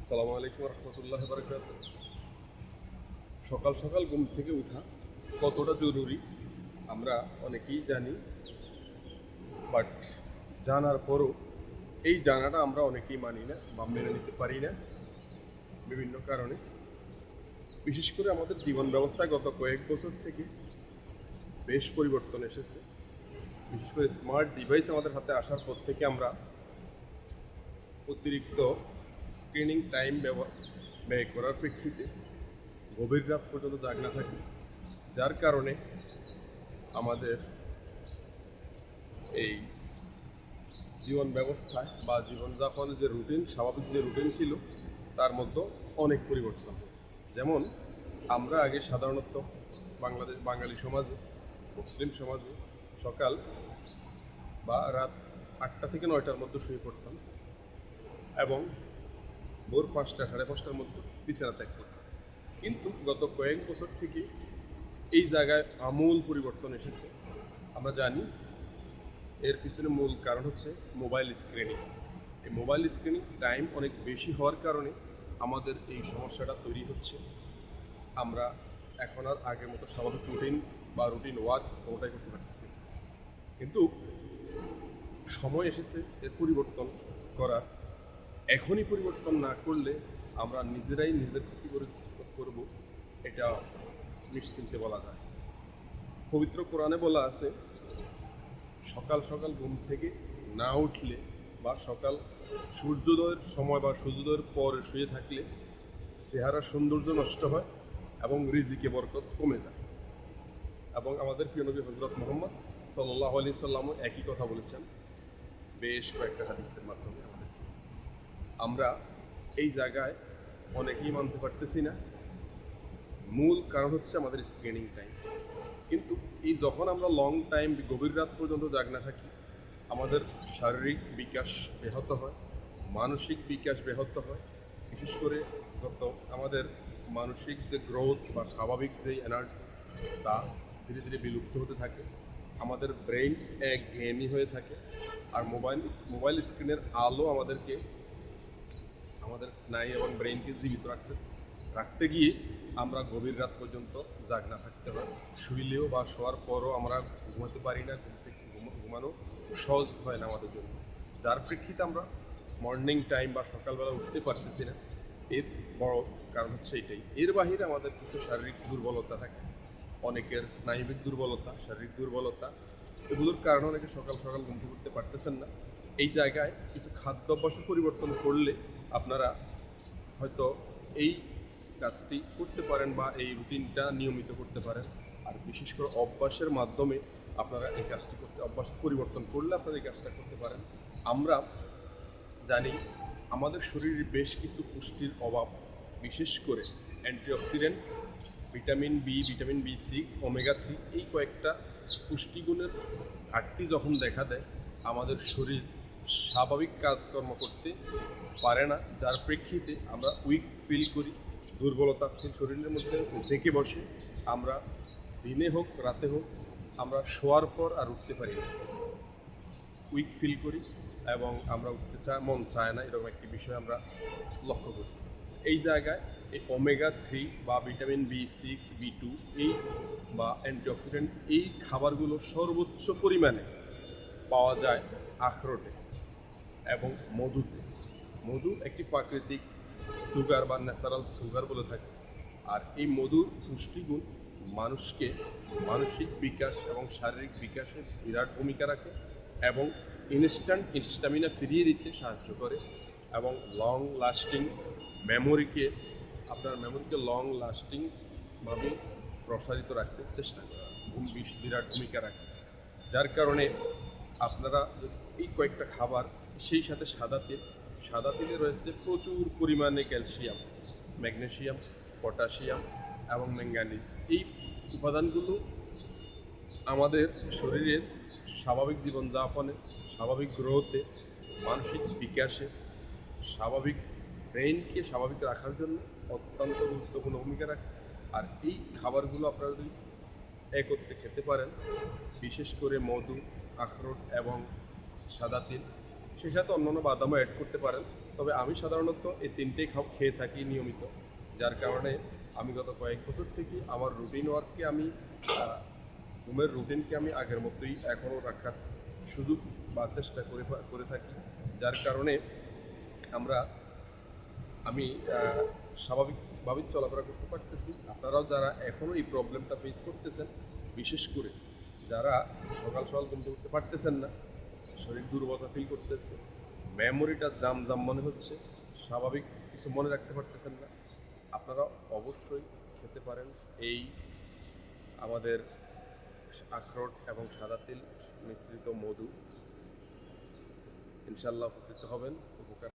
আসসালামু আলাইকুম রহমতুল্লাহ বারাকাত। সকাল সকাল ঘুম থেকে ওঠা কতটা জরুরি আমরা অনেকেই জানি, বাট জানার পরও এই জানাটা আমরা অনেকেই মানি না বা মেনে নিতে পারি না বিভিন্ন কারণে। বিশেষ করে আমাদের জীবন ব্যবস্থা গত কয়েক বছর থেকে বেশ পরিবর্তন এসেছে। বিশেষ করে স্মার্ট ডিভাইস আমাদের হাতে আসার পর থেকে আমরা অতিরিক্ত স্ক্রিনিং টাইম ব্যয় করার প্রেক্ষিতে গভীর রাত পর্যন্ত জাগনা থাকি, যার কারণে আমাদের এই জীবন ব্যবস্থায় বা জীবনযাপনের যে রুটিন, স্বাভাবিক যে রুটিন ছিল তার মধ্যে অনেক পরিবর্তন হয়েছে। যেমন আমরা আগে সাধারণত বাঙালি সমাজে, মুসলিম সমাজে সকাল বা রাত 8টা থেকে 9টার মধ্যে শুয়ে পড়তাম এবং ভোর 5টা 5:30টার মধ্যে বিছানা ত্যাগ করতাম। কিন্তু গত কয়েক বছর থেকে এই জায়গায় আমূল পরিবর্তন এসেছে। আমরা জানি এর পিছনে মূল কারণ হচ্ছে মোবাইল স্ক্রিনিং। এই মোবাইল স্ক্রিনিং টাইম অনেক বেশি হওয়ার কারণে আমাদের এই সমস্যাটা তৈরি হচ্ছে। আমরা এখন আর আগের মতো স্বাভাবিক রুটিন ওয়ার্ক কোনোটাই করতে পারতেছি। কিন্তু সময় এসেছে এর পরিবর্তন করার। এখনই পরিবর্তন না করলে আমরা নিজেরাই নিজেদের ক্ষতি করব, এটা নিশ্চিন্তে বলা যায়। পবিত্র কোরআনে বলা আছে, সকাল সকাল ঘুম থেকে না উঠলে বা সকাল সূর্যোদয়ের সময় বা সূর্যোদয়ের পরে শুয়ে থাকলে চেহারার সৌন্দর্য নষ্ট হয় এবং রিজিকে বরকত কমে যায়। এবং আমাদের প্রিয় নবী হযরত মুহাম্মদ সাল্লাল্লাহু আলাইহি সাল্লামও একই কথা বলেছেন বেশ কয়েকটা হাদিসের মাধ্যমে। আমরা এই জায়গায় অনেকেই মানতে পারতেছি না। মূল কারণ হচ্ছে আমাদের স্ক্রিনিং টাইম। কিন্তু এই যখন আমরা লং টাইম গভীর রাত পর্যন্ত জাগনা থাকি, আমাদের শারীরিক বিকাশ ব্যাহত হয়, মানসিক বিকাশ ব্যাহত হয়। বিশেষ করে আমাদের মানসিক যে গ্রোথ বা স্বাভাবিক যে এনার্জি তা ধীরে ধীরে বিলুপ্ত হতে থাকে। আমাদের ব্রেইন একঘেয়েমি হয়ে থাকে। আর মোবাইল স্ক্রিনের আলো আমাদের স্নায়ু এবং ব্রেইনকে জীবিত রাখতে গিয়ে আমরা গভীর রাত পর্যন্ত জাগনা থাকতে হয়। শুইলেও বা শোয়ার পরও আমরা ঘুমাতে পারি না, ঘুমানো সহজ হয় না আমাদের জন্য, যার প্রেক্ষিতে আমরা মর্নিং টাইম বা সকালবেলা উঠতে পারতেছি না। এর বড় কারণ হচ্ছে এটাই। এর বাহিরে আমাদের কিছু শারীরিক দুর্বলতা থাকে, অনেকের স্নায়বিক দুর্বলতা, শারীরিক দুর্বলতা, এগুলোর কারণে অনেকে সকাল সকাল ঘুম থেকে উঠতে পারতেছেন না। এই জায়গায় কিছু খাদ্যাভ্যাস পরিবর্তন করলে আপনারা হয়তো এই কাজটি করতে পারেন বা এই রুটিনটা নিয়মিত করতে পারেন। আর বিশেষ করে অভ্যাসের মাধ্যমে আপনারা এই কাজটি অভ্যাস পরিবর্তন করলে আপনারা এই কাজটা করতে পারেন। আমরা জানি আমাদের শরীরে বেশ কিছু পুষ্টির অভাব, বিশেষ করে অ্যান্টিঅক্সিডেন্ট, ভিটামিন বি6, ওমেগা 3, এই কয়েকটা পুষ্টিগুণের ঘাটতি যখন দেখা দেয়, আমাদের শরীর স্বাভাবিক কাজকর্ম করতে পারে না, যার প্রেক্ষিতে আমরা উইক ফিল করি, দুর্বলতা শরীরের মধ্যে জেঁকে বসে। আমরা দিনে হোক রাতে হোক আমরা শোয়ার পর আর উঠতে পারি না, উইক ফিল করি এবং আমরা মন চায় না, এরকম একটি বিষয় আমরা লক্ষ্য করি। এই জায়গায় এই ওমেগা 3 বা ভিটামিন বি6, বি2 এই বা অ্যান্টিঅক্সিডেন্ট এই খাবারগুলো সর্বোচ্চ পরিমাণে পাওয়া যায় আখরোটে এবং মধুতে। মধু একটি প্রাকৃতিক সুগার বা ন্যাচারাল সুগার বলে থাকে। আর এই মধুর পুষ্টিগুণ মানুষকে মানসিক বিকাশ এবং শারীরিক বিকাশে বিরাট ভূমিকা রাখে এবং ইনস্ট্যান্ট স্ট্যামিনা ফিরিয়ে দিতে সাহায্য করে এবং লং লাস্টিং আপনার মেমোরিকে লং লাস্টিংভাবে প্রসারিত রাখতে চেষ্টা করে, বিরাট ভূমিকা রাখে। যার কারণে আপনারা এই কয়েকটা খাবার, সেই সাথে সাদা তেলে রয়েছে প্রচুর পরিমাণে ক্যালসিয়াম, ম্যাগনেসিয়াম, পটাশিয়াম এবং ম্যাঙ্গানিজ। এই উপাদানগুলো আমাদের শরীরের স্বাভাবিক জীবনযাপনে, স্বাভাবিক গ্রোথে, মানসিক বিকাশে, স্বাভাবিক ব্রেইনকে স্বাভাবিক রাখার জন্য অত্যন্ত গুরুত্বপূর্ণ ভূমিকা রাখে। আর এই খাবারগুলো আপনারা যদি একত্রে খেতে পারেন, বিশেষ করে মধু, আখরোট এবং সাদা তিল, সেই সাথে অন্যান্য বাদামও অ্যাড করতে পারেন। তবে আমি সাধারণত এই তিনটেই খেয়ে থাকি নিয়মিত, যার কারণে আমি গত কয়েক বছর থেকে আমার রুটিন ওয়ার্ককে আমি ঘুমের রুটিনকে আমি আগের মতোই এখনও রাখার সুযোগ বা চেষ্টা করে থাকি, যার কারণে আমি স্বাভাবিকভাবেই চলাফেরা করতে পারতেছি। আপনারাও যারা এখনও এই প্রবলেমটা ফেস করতেছেন, বিশেষ করে যারা সকাল সকাল ঘুম থেকে উঠতে পারতেছেন না, শরীর দুর্বলতা ফিল করতেছে, মেমোরিটা জাম জাম মনে হচ্ছে, স্বাভাবিক কিছু মনে রাখতে পারতেছেন না, আপনারা অবশ্যই খেতে পারেন এই আমাদের আখরোট এবং সাদা তিল মিশ্রিত মধু। ইনশাল্লাহ উপকৃত হবেন, উপকার